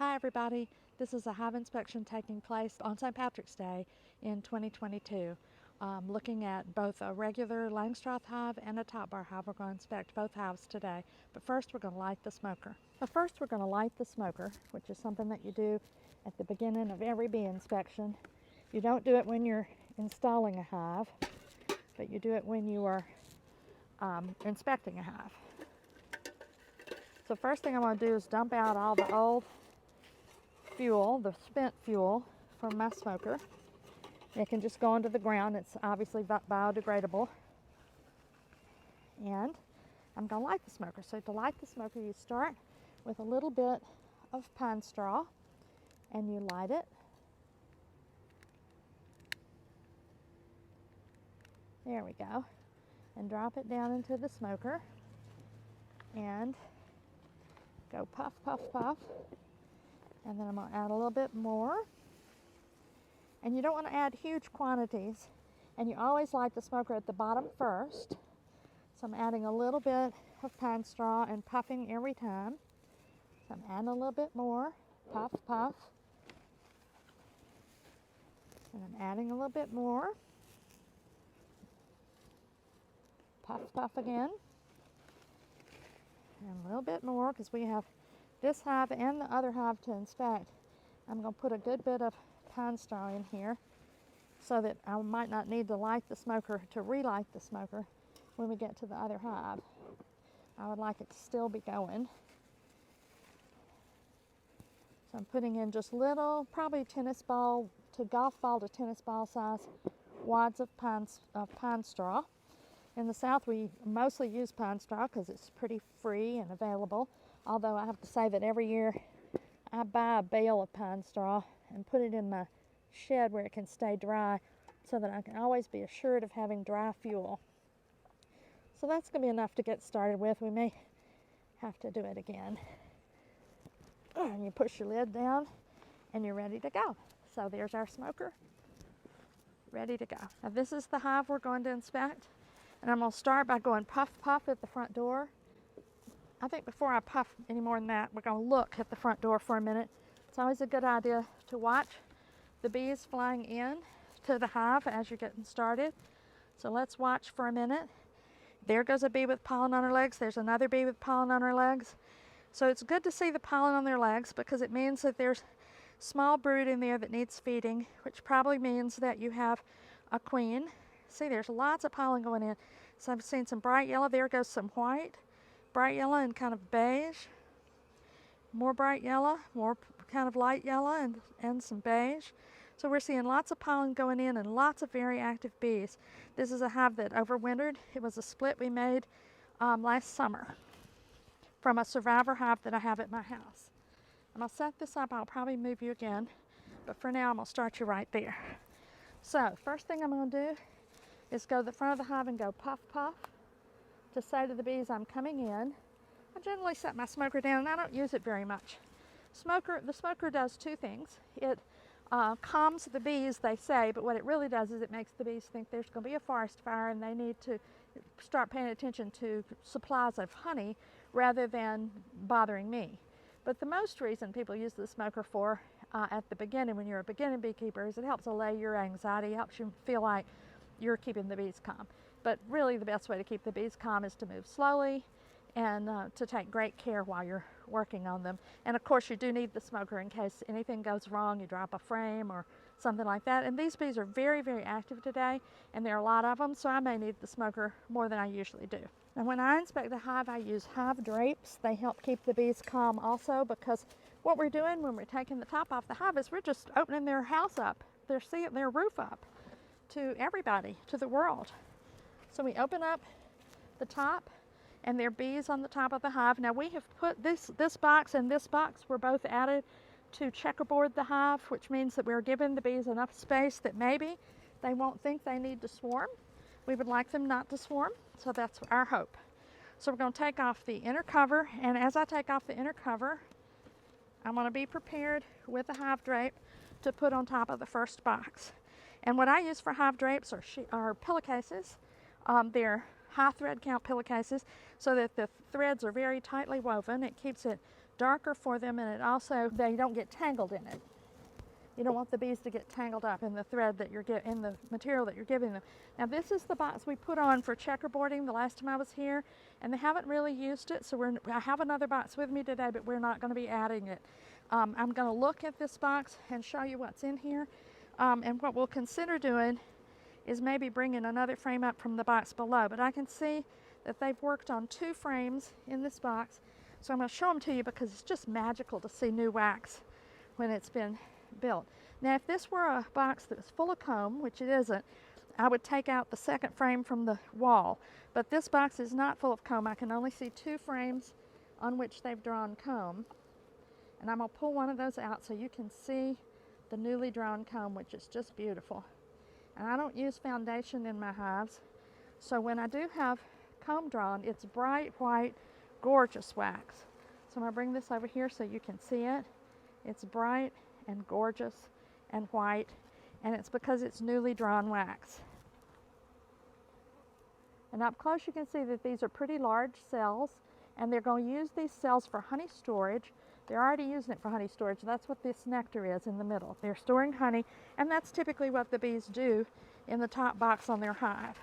Hi everybody, this is a hive inspection taking place on St. Patrick's Day in 2022. Looking at both a regular Langstroth hive and a top bar hive. We're going to inspect both hives today, but first we're going to light the smoker. Which is something that you do at the beginning of every bee inspection. You don't do it when you're installing a hive, but you do it when you are inspecting a hive. So first thing I want to do is dump out all the old fuel, the spent fuel from my smoker. It can just go into the ground. It's obviously biodegradable. And I'm going to light the smoker. So to light the smoker, you start with a little bit of pine straw and you light it. There we go. And drop it down into the smoker and go puff, puff, puff. And then I'm going to add a little bit more. And you don't want to add huge quantities. And you always light the smoker at the bottom first. So I'm adding a little bit of pine straw and puffing every time. So I'm adding a little bit more. Puff, puff. And I'm adding a little bit more. Puff, puff again. And a little bit more because we have this hive and the other hive to inspect. I'm going to put a good bit of pine straw in here so that I might not need to light the smoker to relight the smoker when we get to the other hive. I would like it to still be going. So I'm putting in just little, probably tennis ball to golf ball to tennis ball size wads of pine straw. In the South, we mostly use pine straw because it's pretty free and available. Although I have to say that every year I buy a bale of pine straw and put it in my shed where it can stay dry so that I can always be assured of having dry fuel. So that's going to be enough to get started with. We may have to do it again. And you push your lid down and you're ready to go. So there's our smoker, ready to go. Now this is the hive we're going to inspect. And I'm going to start by going puff, puff at the front door. I think before I puff any more than that, we're going to look at the front door for a minute. It's always a good idea to watch the bees flying in to the hive as you're getting started. So let's watch for a minute. There goes a bee with pollen on her legs. There's another bee with pollen on her legs. So it's good to see the pollen on their legs because it means that there's small brood in there that needs feeding, which probably means that you have a queen. See, there's lots of pollen going in. So I've seen some bright yellow. There goes some white. Bright yellow and kind of beige. More bright yellow, more kind of light yellow and some beige. So we're seeing lots of pollen going in and lots of very active bees. This is a hive that overwintered. It was a split we made last summer from a survivor hive that I have at my house. I'm going to set this up. I'll probably move you again, but for now I'm going to start you right there. So first thing I'm going to do is go to the front of the hive and go puff, puff to say to the bees I'm coming in. I generally set my smoker down and I don't use it very much. The smoker does two things. It calms the bees, they say, but what it really does is it makes the bees think there's going to be a forest fire and they need to start paying attention to supplies of honey rather than bothering me. But the most reason people use the smoker for at the beginning when you're a beginning beekeeper is it helps allay your anxiety, helps you feel like you're keeping the bees calm. But really the best way to keep the bees calm is to move slowly and to take great care while you're working on them. And of course you do need the smoker in case anything goes wrong, you drop a frame or something like that. And these bees are very, very active today and there are a lot of them, so I may need the smoker more than I usually do. Now when I inspect the hive, I use hive drapes. They help keep the bees calm also because what we're doing when we're taking the top off the hive is we're just opening their house up, their roof up to everybody, to the world. So we open up the top and there are bees on the top of the hive. Now we have put this box and this box were both added to checkerboard the hive, which means that we're giving the bees enough space that maybe they won't think they need to swarm. We would like them not to swarm, so that's our hope. So we're going to take off the inner cover, and as I take off the inner cover, I'm going to be prepared with a hive drape to put on top of the first box. And what I use for hive drapes are pillowcases. They're high thread count pillowcases so that the threads are very tightly woven. It keeps it darker for them, and it also, they don't get tangled in it. You don't want the bees to get tangled up in the thread that you're in the material that you're giving them. Now this is the box we put on for checkerboarding the last time I was here, and they haven't really used it, so I have another box with me today, but we're not going to be adding it. I'm going to look at this box and show you what's in here, and what we'll consider doing is maybe bringing another frame up from the box below, but I can see that they've worked on 2 frames in this box, so I'm going to show them to you because it's just magical to see new wax when it's been built. Now if this were a box that was full of comb, which it isn't, I would take out the second frame from the wall, but this box is not full of comb. I can only see 2 frames on which they've drawn comb, and I'm going to pull one of those out so you can see the newly drawn comb, which is just beautiful. And I don't use foundation in my hives, so when I do have comb drawn, it's bright white, gorgeous wax. So I'm going to bring this over here so you can see it. It's bright and gorgeous and white, and it's because it's newly drawn wax. And up close you can see that these are pretty large cells, and they're going to use these cells for honey storage. They're already using it for honey storage. That's what this nectar is in the middle. They're storing honey, and that's typically what the bees do in the top box on their hive.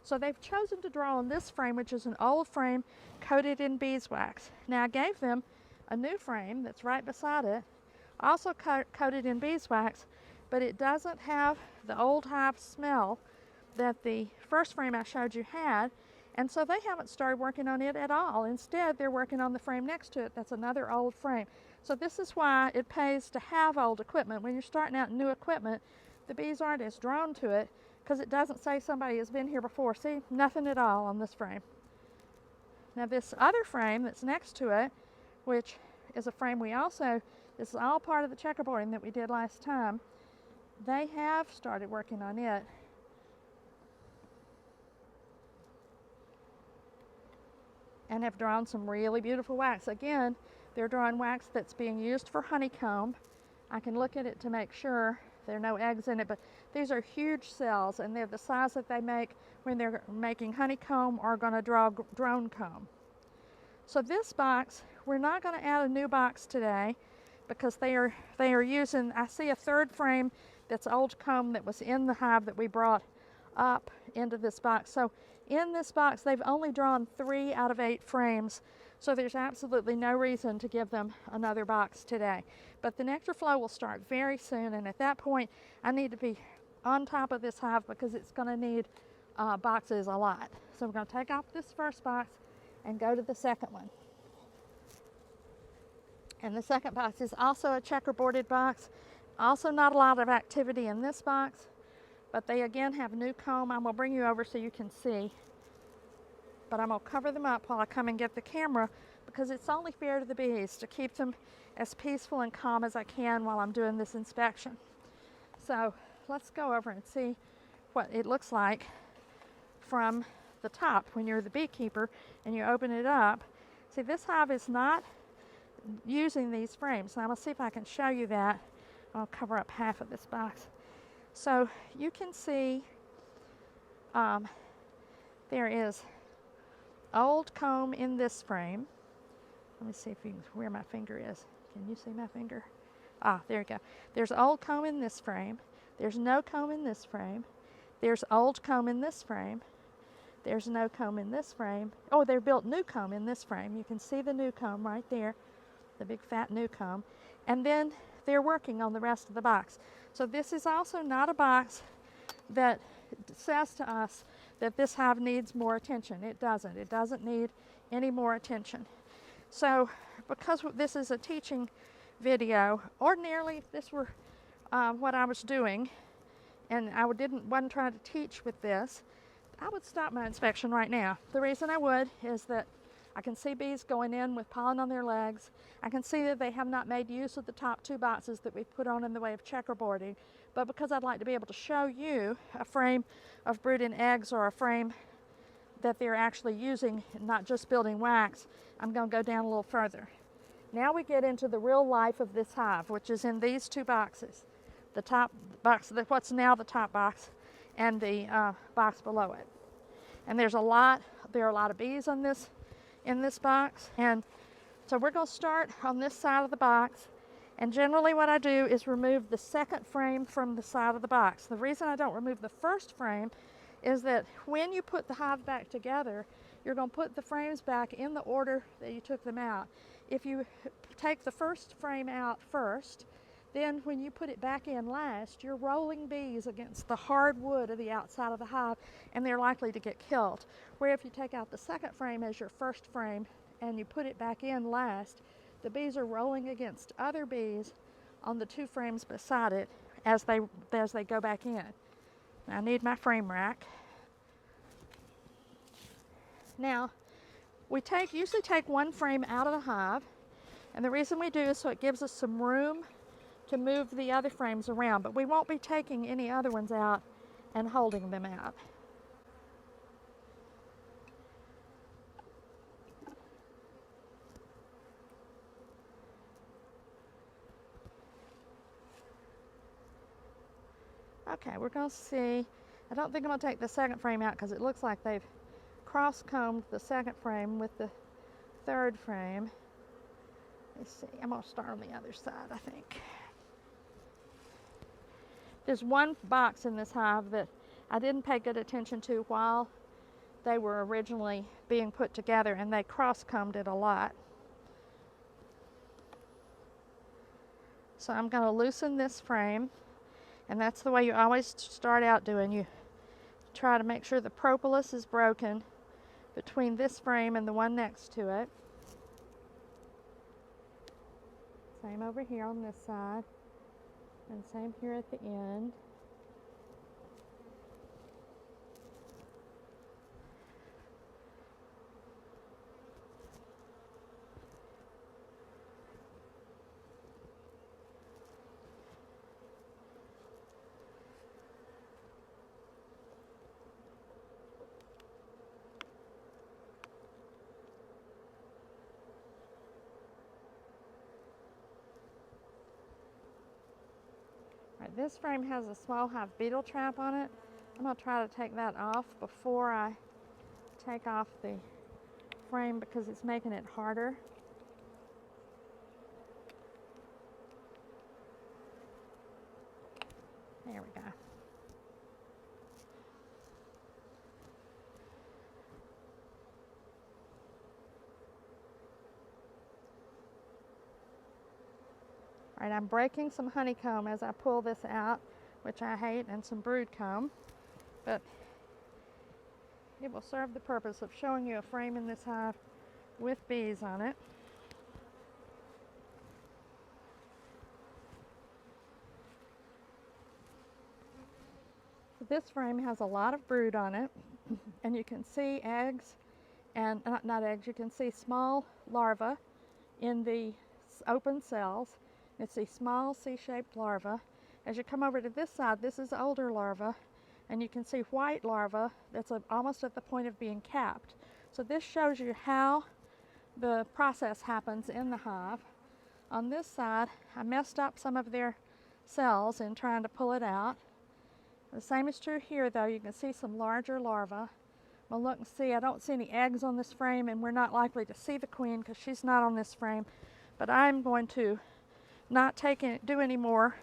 So they've chosen to draw on this frame, which is an old frame coated in beeswax. Now I gave them a new frame that's right beside it, also coated in beeswax, but it doesn't have the old hive smell that the first frame I showed you had, and so they haven't started working on it at all. Instead, they're working on the frame next to it. That's another old frame. So this is why it pays to have old equipment. When you're starting out new equipment, the bees aren't as drawn to it because it doesn't say somebody has been here before. See, nothing at all on this frame. Now this other frame that's next to it, which is a frame this is all part of the checkerboarding that we did last time. They have started working on it. And have drawn some really beautiful wax. Again, they're drawing wax that's being used for honeycomb. I can look at it to make sure there are no eggs in it, but these are huge cells, and they're the size that they make when they're making honeycomb or going to draw drone comb. So this box, we're not going to add a new box today because they are using, I see a third frame that's old comb that was in the hive that we brought up into this box. So in this box, they've only drawn 3 out of 8 frames, so there's absolutely no reason to give them another box today. But the nectar flow will start very soon, and at that point, I need to be on top of this hive because it's going to need boxes a lot. So we're going to take off this first box and go to the second one. And the second box is also a checkerboarded box. Also not a lot of activity in this box, but they again have new comb. I'm going to bring you over so you can see. But I'm going to cover them up while I come and get the camera because it's only fair to the bees to keep them as peaceful and calm as I can while I'm doing this inspection. So let's go over and see what it looks like from the top when you're the beekeeper and you open it up. See, this hive is not using these frames. So I'm going to see if I can show you that. I'll cover up half of this box. So you can see there is old comb in this frame. Let me see if you can, where my finger is. Can you see my finger? Ah, there you go. There's old comb in this frame. There's no comb in this frame. There's old comb in this frame. There's no comb in this frame. Oh, they built new comb in this frame. You can see the new comb right there, the big fat new comb. And then they're working on the rest of the box. So this is also not a box that says to us that this hive needs more attention. It doesn't. It doesn't need any more attention. So because this is a teaching video, ordinarily if this were what I was doing and I wasn't trying to teach with this, I would stop my inspection right now. The reason I would is that I can see bees going in with pollen on their legs. I can see that they have not made use of the top 2 boxes that we've put on in the way of checkerboarding. But because I'd like to be able to show you a frame of brooding eggs or a frame that they're actually using, not just building wax, I'm going to go down a little further. Now we get into the real life of this hive, which is in these 2 boxes. The top box, what's now the top box, and the box below it. And there are a lot of bees in this box. And so we're going to start on this side of the box. And generally what I do is remove the second frame from the side of the box. The reason I don't remove the first frame is that when you put the hive back together, you're going to put the frames back in the order that you took them out. If you take the first frame out first, then when you put it back in last, you're rolling bees against the hard wood of the outside of the hive, and they're likely to get killed. Where if you take out the second frame as your first frame and you put it back in last, the bees are rolling against other bees on the 2 frames beside it as they go back in. Now I need my frame rack. Now, we usually take 1 frame out of the hive, and the reason we do is so it gives us some room to move the other frames around, but we won't be taking any other ones out and holding them out. Okay, we're going to see. I don't think I'm going to take the second frame out because it looks like they've cross-combed the second frame with the third frame. Let's see. I'm going to start on the other side, I think. There's one box in this hive that I didn't pay good attention to while they were originally being put together, and they cross-combed it a lot. So I'm going to loosen this frame. And that's the way you always start out doing. You try to make sure the propolis is broken between this frame and the one next to it. Same over here on this side, and same here at the end. This frame has a small hive beetle trap on it. I'm going to try to take that off before I take off the frame because it's making it harder. There we go. All right, I'm breaking some honeycomb as I pull this out, which I hate, and some brood comb, but it will serve the purpose of showing you a frame in this hive with bees on it. This frame has a lot of brood on it, and you can see eggs, and not eggs, you can see small larvae in the open cells. It's a small C-shaped larva. As you come over to this side, this is older larva, and you can see white larva that's almost at the point of being capped. So this shows you how the process happens in the hive. On this side, I messed up some of their cells in trying to pull it out. The same is true here, though. You can see some larger larvae. Well, look and see, I don't see any eggs on this frame, and we're not likely to see the queen because she's not on this frame. But I'm going to not do any more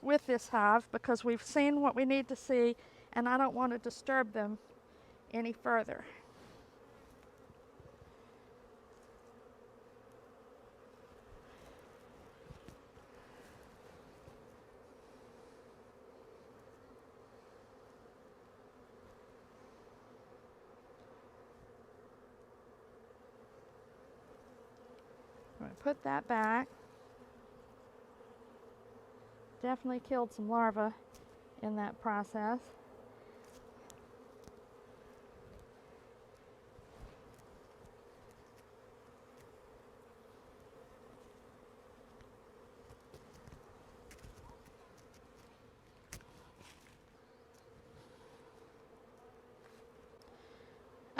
with this hive because we've seen what we need to see, and I don't want to disturb them any further. I'm going to put that back. Definitely killed some larvae in that process.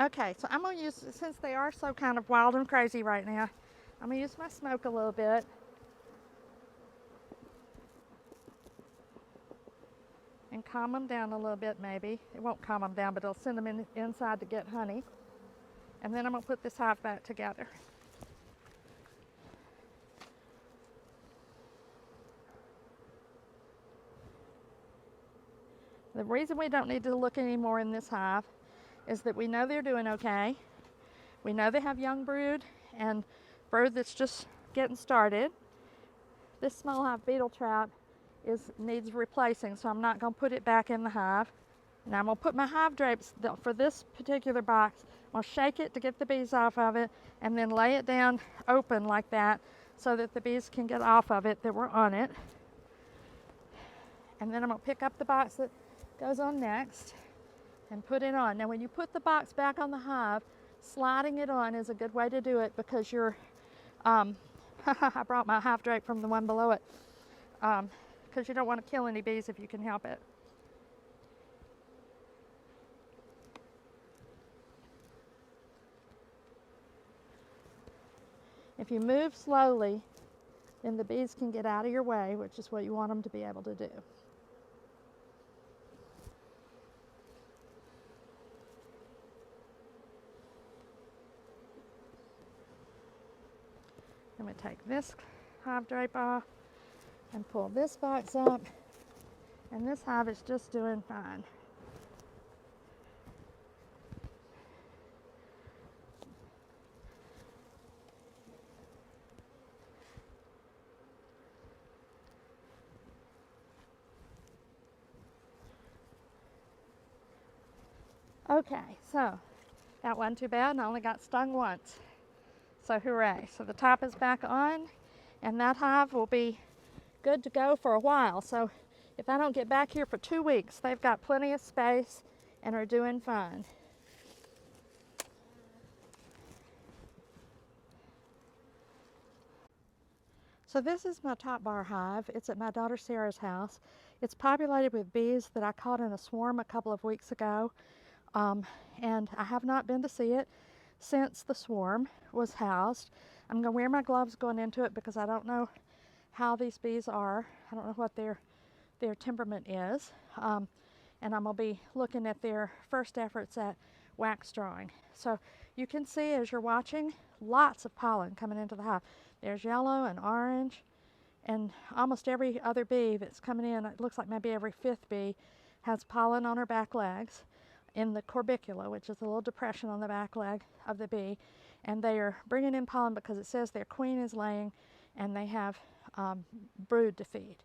Okay, so I'm going to use, since they are so kind of wild and crazy right now, I'm going to use my smoke a little bit. and calm them down a little bit maybe. It won't calm them down, but it'll send them inside to get honey. And then I'm going to put this hive back together. The reason we don't need to look anymore in this hive is that we know they're doing okay. We know they have young brood and brood that's just getting started. This small hive beetle trap needs replacing, so I'm not going to put it back in the hive. Now I'm going to put my hive drapes for this particular box. I'm going to shake it to get the bees off of it and then lay it down open like that so that the bees can get off of it that were on it. And then I'm going to pick up the box that goes on next and put it on. Now when you put the box back on the hive, sliding it on is a good way to do it because you're, I brought my hive drape from the one below it, because you don't want to kill any bees if you can help it. If you move slowly, then the bees can get out of your way, which is what you want them to be able to do. I'm going to take this hive drape off and pull this box up, and this hive is just doing fine. Okay, so that wasn't too bad, and I only got stung once. So hooray. So the top is back on, and that hive will be good to go for a while. So if I don't get back here for 2 weeks, they've got plenty of space and are doing fine. So this is my top bar hive. It's at my daughter Sarah's house. It's populated with bees that I caught in a swarm a couple of weeks ago. And I have not been to see it since the swarm was housed. I'm going to wear my gloves going into it because I don't know how these bees are. I don't know what their temperament is. And I'm going to be looking at their first efforts at wax drawing. So you can see as you're watching, lots of pollen coming into the hive. There's yellow and orange, and almost every other bee that's coming in, it looks like maybe every 5th bee, has pollen on her back legs in the corbicula, which is a little depression on the back leg of the bee, and they are bringing in pollen because it says their queen is laying and they have brood to feed.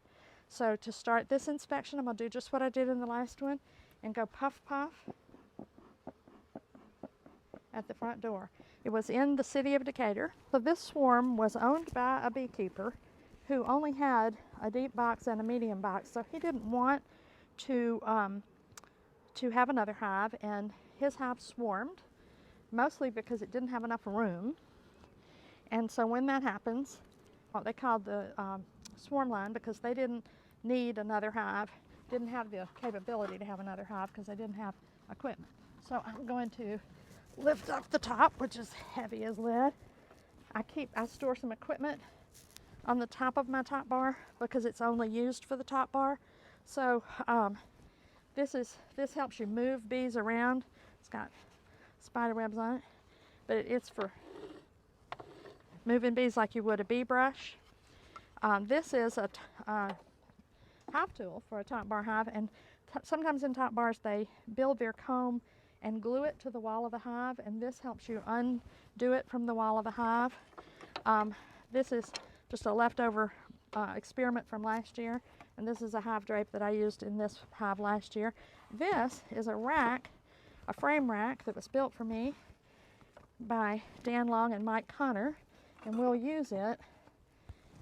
So to start this inspection, I'm going to do just what I did in the last one and go puff puff at the front door. It was in the city of Decatur. So this swarm was owned by a beekeeper who only had a deep box and a medium box, so he didn't want to have another hive, and his hive swarmed, mostly because it didn't have enough room. And so when that happens, they called the swarm line because they didn't need another hive, didn't have the capability to have another hive because they didn't have equipment. So I'm going to lift up the top, which is heavy as lead. I store some equipment on the top of my top bar because it's only used for the top bar. So this helps you move bees around. It's got spider webs on it, but it's for moving bees like you would a bee brush. This is a hive tool for a top bar hive, and sometimes in top bars they build their comb and glue it to the wall of the hive, and this helps you undo it from the wall of the hive. This is just a leftover experiment from last year, and this is a hive drape that I used in this hive last year. This is a rack, a frame rack that was built for me by Dan Long and Mike Connor, and we'll use it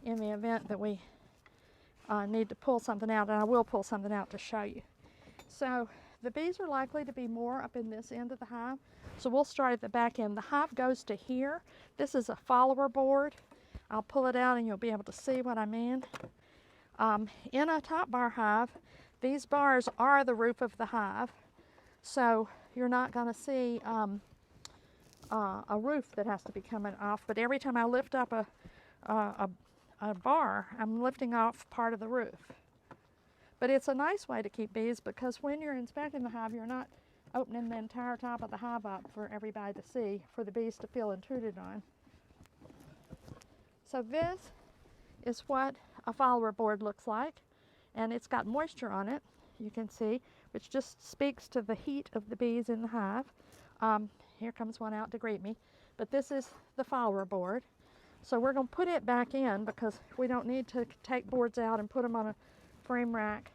in the event that we need to pull something out, and I will pull something out to show you. So the bees are likely to be more up in this end of the hive, so we'll start at the back end. The hive goes to here. This is a follower board. I'll pull it out and you'll be able to see what I mean. In a top bar hive, these bars are the roof of the hive, so you're not going to see a roof that has to be coming off, but every time I lift up a bar, I'm lifting off part of the roof. But it's a nice way to keep bees because when you're inspecting the hive, you're not opening the entire top of the hive up for everybody to see, for the bees to feel intruded on. So this is what a follower board looks like, and it's got moisture on it, you can see, which just speaks to the heat of the bees in the hive. Here comes one out to greet me, but this is the follower board. So we're going to put it back in because we don't need to take boards out and put them on a frame rack.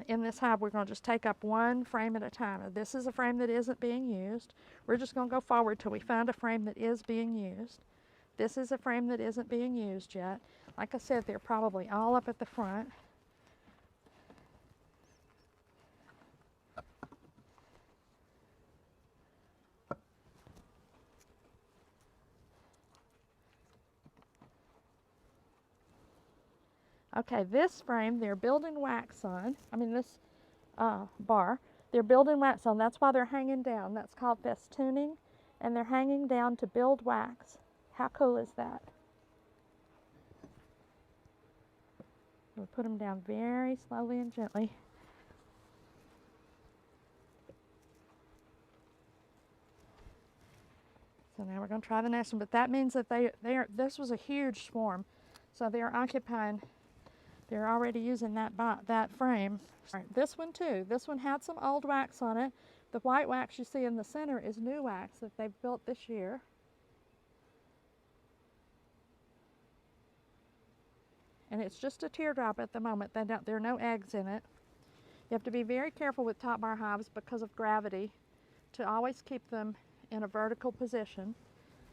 In this hive, we're going to just take up one frame at a time. This is a frame that isn't being used. We're just going to go forward till we find a frame that is being used. This is a frame that isn't being used yet. Like I said, they're probably all up at the front. Okay, this frame they're building wax on. This bar, they're building wax on. That's why they're hanging down. That's called festooning, and they're hanging down to build wax. How cool is that? We'll put them down very slowly and gently. So now we're going to try the next one, but that means that this was a huge swarm, so they're occupying. They're already using that frame. All right, this one too. This one had some old wax on it. The white wax you see in the center is new wax that they've built this year. And it's just a teardrop at the moment. There are no eggs in it. You have to be very careful with top bar hives because of gravity to always keep them in a vertical position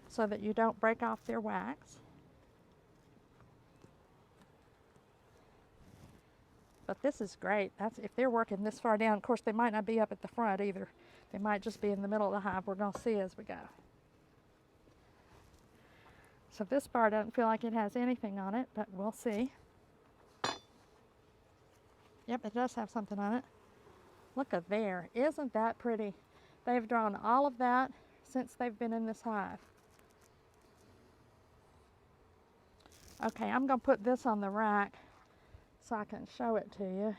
so that you don't break off their wax. But this is great. That's if they're working this far down. Of course, they might not be up at the front either. They might just be in the middle of the hive. We're going to see as we go. So this bar doesn't feel like it has anything on it, but we'll see. Yep, it does have something on it. Look at there. Isn't that pretty? They've drawn all of that since they've been in this hive. Okay, I'm going to put this on the rack so I can show it to you.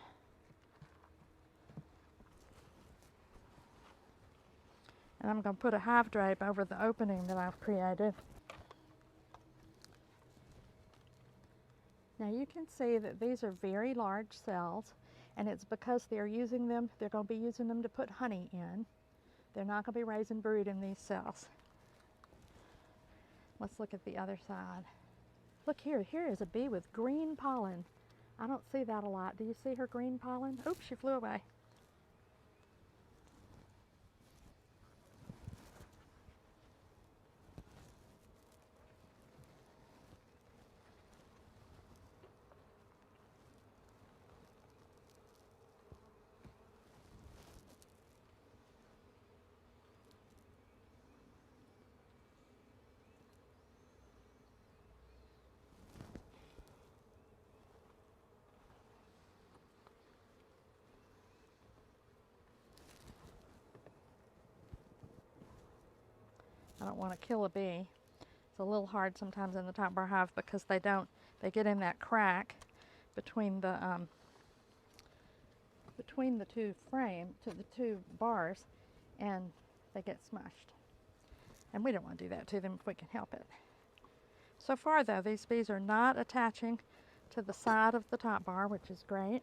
And I'm going to put a hive drape over the opening that I've created. Now you can see that these are very large cells, and it's because they're going to be using them to put honey in. They're not going to be raising brood in these cells. Let's look at the other side. Look here, here is a bee with green pollen. I don't see that a lot. Do you see her green pollen? Oops, she flew away. I don't want to kill a bee. It's a little hard sometimes in the top bar hive because they get in that crack between the two bars, and they get smushed. And we don't want to do that to them if we can help it. So far though, these bees are not attaching to the side of the top bar, which is great.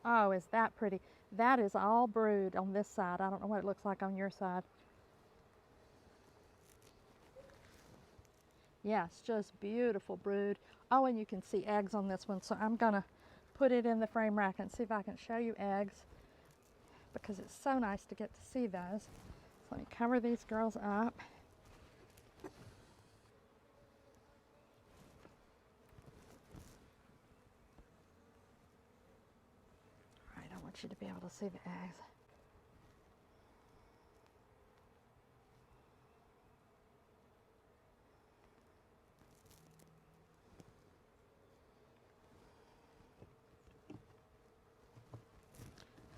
Oh, is that pretty? That is all brood on this side. I don't know what it looks like on your side. Yes, just beautiful brood. Oh, and you can see eggs on this one, so I'm gonna put it in the frame rack and see if I can show you eggs because it's so nice to get to see those. So let me cover these girls up. You to be able to see the eggs.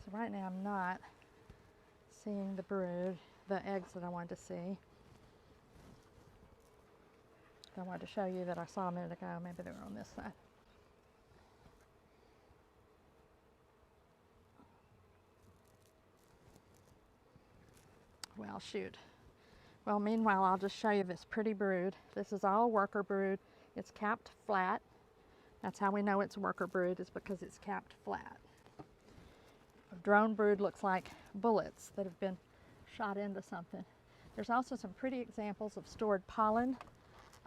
So right now I'm not seeing the brood, the eggs that I wanted to see. I wanted to show you that I saw a minute ago. Maybe they were on this side. Well, shoot. Well, meanwhile, I'll just show you this pretty brood. This is all worker brood. It's capped flat. That's how we know it's worker brood, is because it's capped flat. A drone brood looks like bullets that have been shot into something. There's also some pretty examples of stored pollen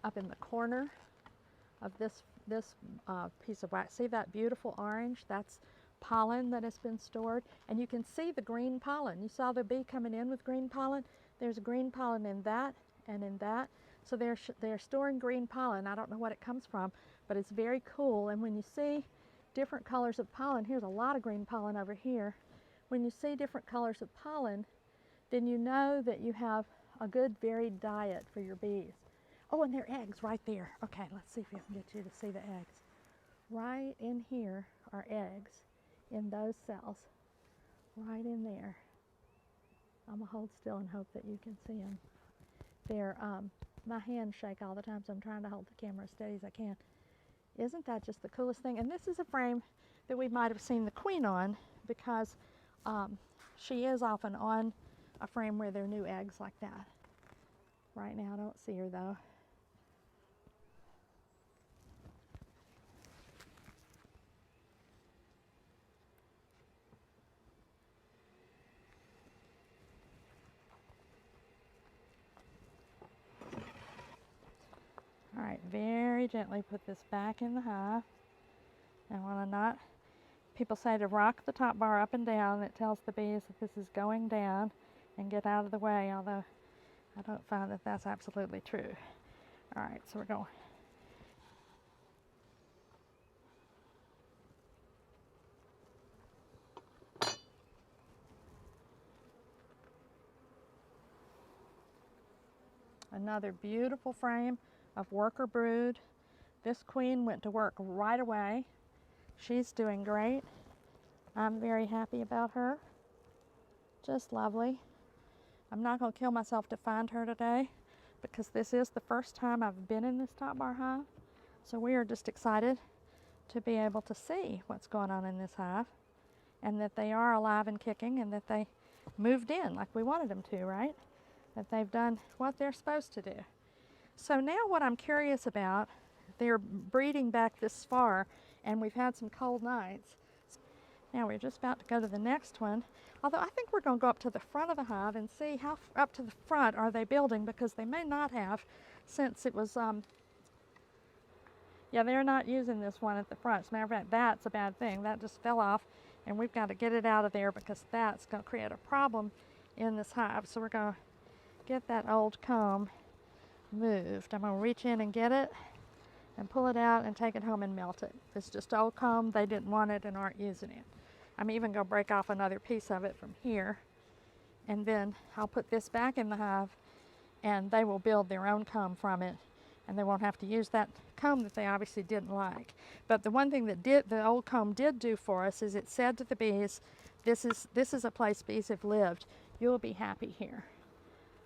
up in the corner of this piece of wax. See that beautiful orange? That's pollen that has been stored. And you can see the green pollen. You saw the bee coming in with green pollen. There's green pollen in that and in that. So they're storing green pollen. I don't know what it comes from, but it's very cool. And when you see different colors of pollen, here's a lot of green pollen over here. When you see different colors of pollen, then you know that you have a good varied diet for your bees. Oh, and their eggs right there. Okay, let's see if we can get you to see the eggs. Right in here are eggs in those cells. Right in there. I'm gonna hold still and hope that you can see them. They're, my hands shake all the time, so I'm trying to hold the camera as steady as I can. Isn't that just the coolest thing? And this is a frame that we might have seen the queen on, because she is often on a frame where there are new eggs like that. Right now I don't see her though. All right, very gently put this back in the hive. I want to not, people say to rock the top bar up and down. It tells the bees that this is going down and get out of the way, although I don't find that that's absolutely true. All right, so we're going. Another beautiful frame of worker brood. This queen went to work right away. She's doing great. I'm very happy about her. Just lovely. I'm not going to kill myself to find her today, because this is the first time I've been in this top bar hive. So we are just excited to be able to see what's going on in this hive, and that they are alive and kicking, and that they moved in like we wanted them to, right? That they've done what they're supposed to do. So now what I'm curious about, they're breeding back this far, and we've had some cold nights. Now we're just about to go to the next one, although I think we're going to go up to the front of the hive and see how up to the front are they building, because they may not have, since it was, yeah, they're not using this one at the front. As a matter of fact, that's a bad thing. That just fell off, and we've got to get it out of there, because that's going to create a problem in this hive. So we're going to get that old comb moved. I'm going to reach in and get it and pull it out and take it home and melt it. It's just old comb. They didn't want it and aren't using it. I'm even going to break off another piece of it from here, and then I'll put this back in the hive, and they will build their own comb from it, and they won't have to use that comb that they obviously didn't like. But the one thing that the old comb did do for us is it said to the bees, this is a place bees have lived. You'll be happy here.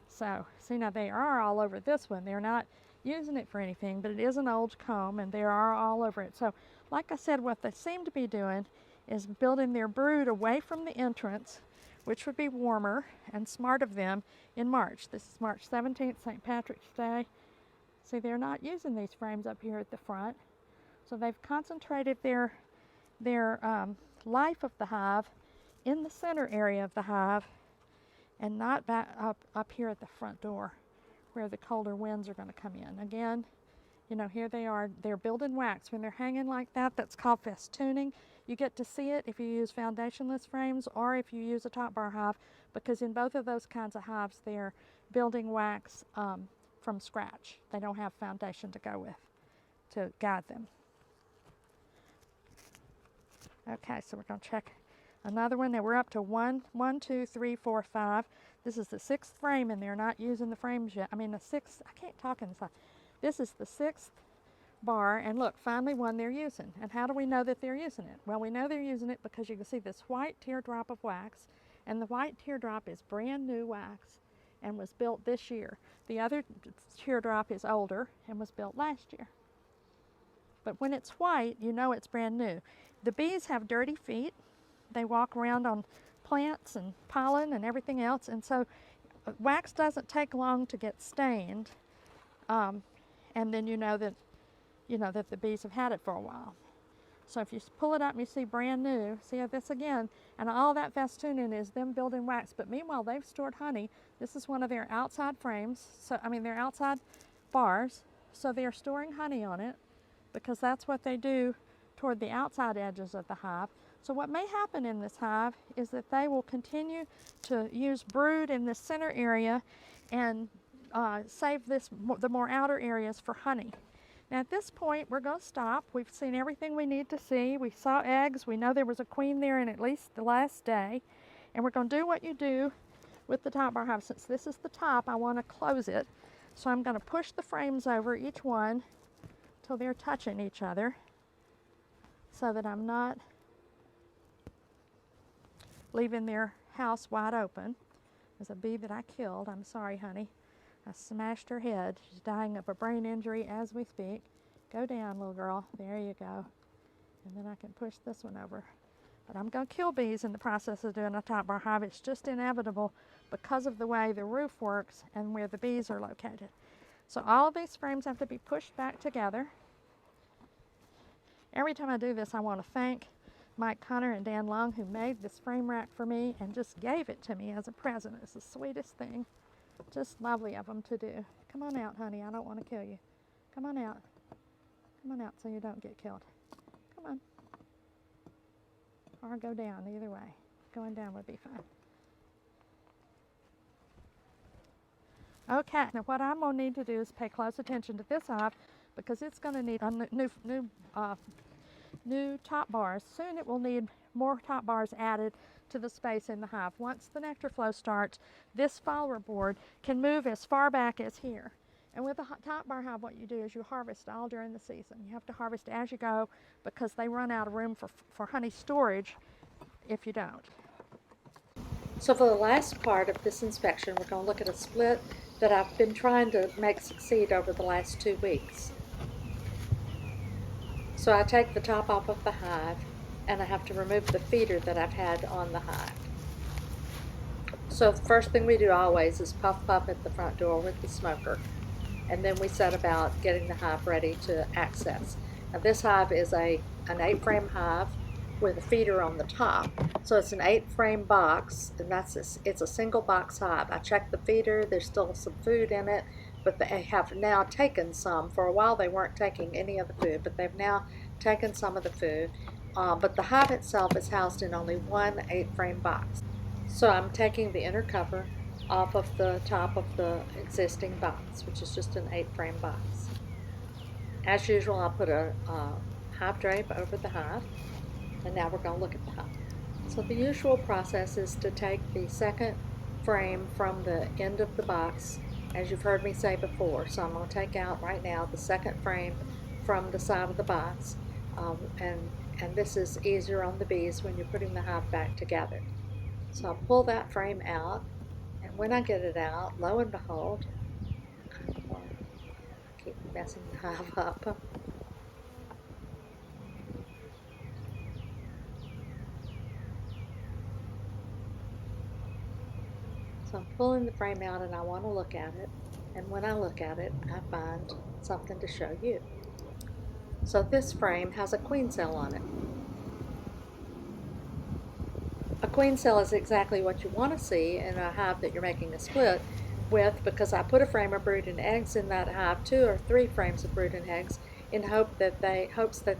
So, see, now they are all over this one. They're not using it for anything, but it is an old comb, and they are all over it. So, like I said, what they seem to be doing is building their brood away from the entrance, which would be warmer and smart of them in March. This is March 17th, St. Patrick's Day. See, they're not using these frames up here at the front. So they've concentrated their life of the hive in the center area of the hive, and not back up here at the front door where the colder winds are going to come in. Again, you know, here they are, they're building wax. When they're hanging like that, that's called festooning. You get to see it if you use foundationless frames or if you use a top bar hive, because in both of those kinds of hives, they're building wax from scratch. They don't have foundation to go with to guide them. Okay, so we're going to check another one. Now we're up to 1, 2, 3, 4, 5. This is the 6th frame, and they're not using the frames yet. I mean, the 6th, I can't talk inside. This is the 6th bar, and look, finally one they're using. And how do we know that they're using it? Well, we know they're using it because you can see this white teardrop of wax, and the white teardrop is brand new wax, and was built this year. The other teardrop is older and was built last year. But when it's white, you know it's brand new. The bees have dirty feet. They walk around on plants and pollen and everything else, and so wax doesn't take long to get stained, and then you know that the bees have had it for a while. So if you pull it up and you see brand new, see this again, and all that festooning is them building wax. But meanwhile, they've stored honey. This is one of their outside frames. So their outside bars. So they are storing honey on it, because that's what they do toward the outside edges of the hive. So what may happen in this hive is that they will continue to use brood in this center area and save the more outer areas for honey. Now at this point, we're going to stop. We've seen everything we need to see. We saw eggs. We know there was a queen there in at least the last day. And we're going to do what you do with the top bar hive. Since this is the top, I want to close it. So I'm going to push the frames over each one till they're touching each other, so that I'm not leaving their house wide open. There's a bee that I killed. I'm sorry, honey. I smashed her head. She's dying of a brain injury as we speak. Go down, little girl. There you go. And then I can push this one over. But I'm going to kill bees in the process of doing a top bar hive. It's just inevitable because of the way the roof works and where the bees are located. So all of these frames have to be pushed back together. Every time I do this, I want to thank Mike Connor and Dan Long, who made this frame rack for me and just gave it to me as a present. It's the sweetest thing. Just lovely of them to do. Come on out, honey. I don't want to kill you. Come on out. Come on out so you don't get killed. Come on. Or go down, either way. Going down would be fine. Okay, now what I'm going to need to do is pay close attention to this hive, because it's going to need a new top bars. Soon it will need more top bars added to the space in the hive. Once the nectar flow starts, this follower board can move as far back as here. And with a top bar hive, what you do is you harvest all during the season. You have to harvest as you go, because they run out of room for honey storage if you don't. So for the last part of this inspection, we're going to look at a split that I've been trying to make succeed over the last 2 weeks. So I take the top off of the hive, and I have to remove the feeder that I've had on the hive. So the first thing we do always is puff at the front door with the smoker, and then we set about getting the hive ready to access. Now this hive is an 8-frame hive with a feeder on the top. So it's an 8-frame box, and it's a single box hive. I checked the feeder. There's still some food in it, but they have now taken some. For a while they weren't taking any of the food, but they've now taken some of the food. But the hive itself is housed in only one 8-frame box. So I'm taking the inner cover off of the top of the existing box, which is just an 8-frame box. As usual, I'll put a hive drape over the hive, and now we're going to look at the hive. So the usual process is to take the second frame from the end of the box, as you've heard me say before. So I'm going to take out right now the second frame from the side of the box, and this is easier on the bees when you're putting the hive back together. So I'll pull that frame out, and when I get it out, lo and behold, I keep messing the hive up. So I'm pulling the frame out, and I want to look at it, and when I look at it, I find something to show you. So this frame has a queen cell on it. A queen cell is exactly what you want to see in a hive that you're making a split with, because I put a frame of brood and eggs in that hive, 2 or 3 frames of brood and eggs, in hopes that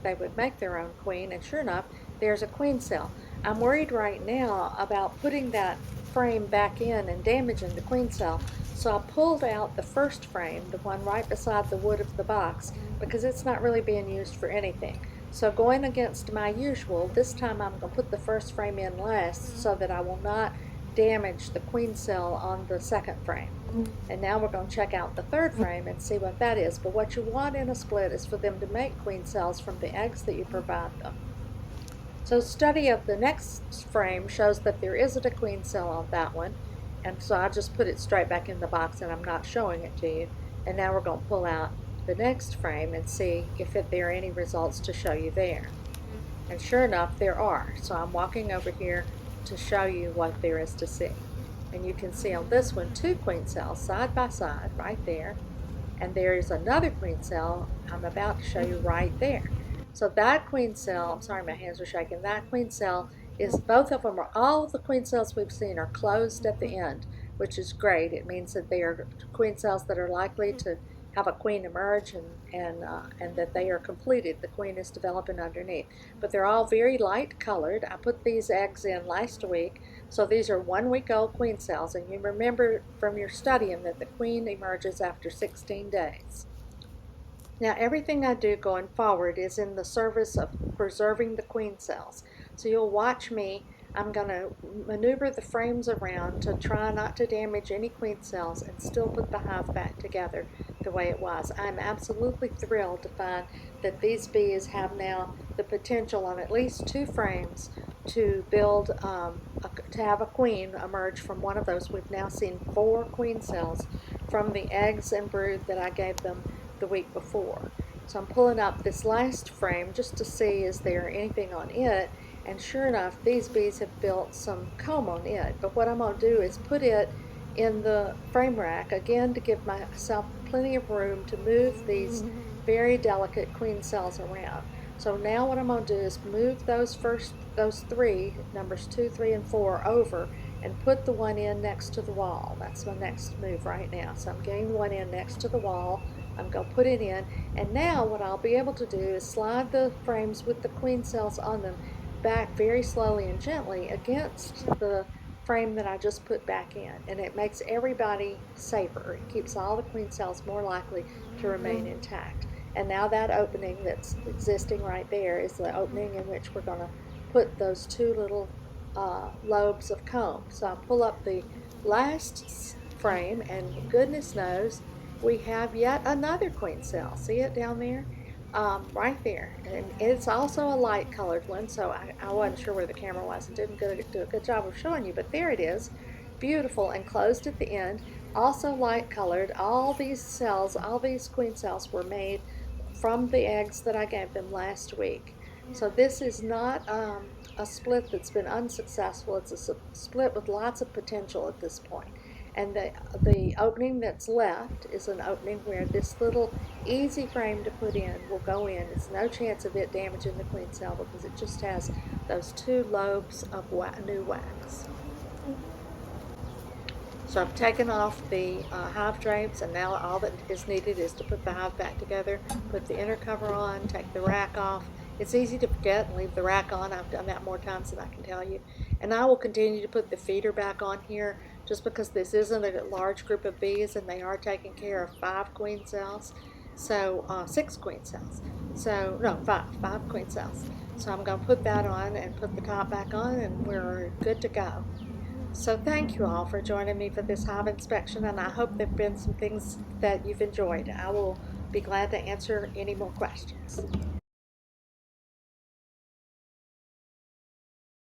they would make their own queen, and sure enough, there's a queen cell. I'm worried right now about putting that frame back in and damaging the queen cell, so I pulled out the first frame, the one right beside the wood of the box, because it's not really being used for anything. So going against my usual, this time I'm going to put the first frame in last so that I will not damage the queen cell on the second frame. And now we're going to check out the third frame and see what that is. But what you want in a split is for them to make queen cells from the eggs that you provide them. So study of the next frame shows that there isn't a queen cell on that one, And so I just put it straight back in the box and I'm not showing it to you. And now we're going to pull out the next frame and see if there are any results to show you there. And sure enough, there are. So I'm walking over here to show you what there is to see. And you can see on this one 2 queen cells side by side right there. And there is another queen cell I'm about to show you right there. So that queen cell, I'm sorry, my hands are shaking, that queen cell is, both of them are, all the queen cells we've seen are closed at the end, which is great. It means that they are queen cells that are likely to have a queen emerge and that they are completed. The queen is developing underneath. But they're all very light colored. I put these eggs in last week. So these are 1 week old queen cells. And you remember from your studying that the queen emerges after 16 days. Now everything I do going forward is in the service of preserving the queen cells. So you'll watch me. I'm going to maneuver the frames around to try not to damage any queen cells and still put the hive back together the way it was. I'm absolutely thrilled to find that these bees have now the potential on at least 2 frames to build, to have a queen emerge from one of those. We've now seen 4 queen cells from the eggs and brood that I gave them the week before. So I'm pulling up this last frame just to see is there anything on it, and sure enough these bees have built some comb on it. But what I'm going to do is put it in the frame rack again to give myself plenty of room to move these very delicate queen cells around. So now what I'm going to do is move those 3, numbers 2, 3, and 4 over and put the one in next to the wall. That's my next move right now. So I'm getting the one in next to the wall. I'm going to put it in, and now what I'll be able to do is slide the frames with the queen cells on them back very slowly and gently against the frame that I just put back in, and it makes everybody safer. It keeps all the queen cells more likely to remain intact. And now that opening that's existing right there is the opening in which we're going to put those 2 little lobes of comb. So I'll pull up the last frame, and goodness knows we have yet another queen cell. See it down there? Right there. And it's also a light colored one, so I wasn't sure where the camera was and didn't do a good job of showing you, but there it is. Beautiful and closed at the end. Also light colored. All these cells, all these queen cells were made from the eggs that I gave them last week. So this is not a split that's been unsuccessful. It's a split with lots of potential at this point. And the opening that's left is an opening where this little easy frame to put in will go in. There's no chance of it damaging the queen cell because it just has those 2 lobes of new wax. So I've taken off the hive drapes, and now all that is needed is to put the hive back together, put the inner cover on, take the rack off. It's easy to forget and leave the rack on. I've done that more times than I can tell you. And I will continue to put the feeder back on here just because this isn't a large group of bees and they are taking care of 5 queen cells. So 6 queen cells. So no, 5 queen cells. So I'm going to put that on and put the top back on, and we're good to go. So thank you all for joining me for this hive inspection, and I hope there have been some things that you've enjoyed. I will be glad to answer any more questions.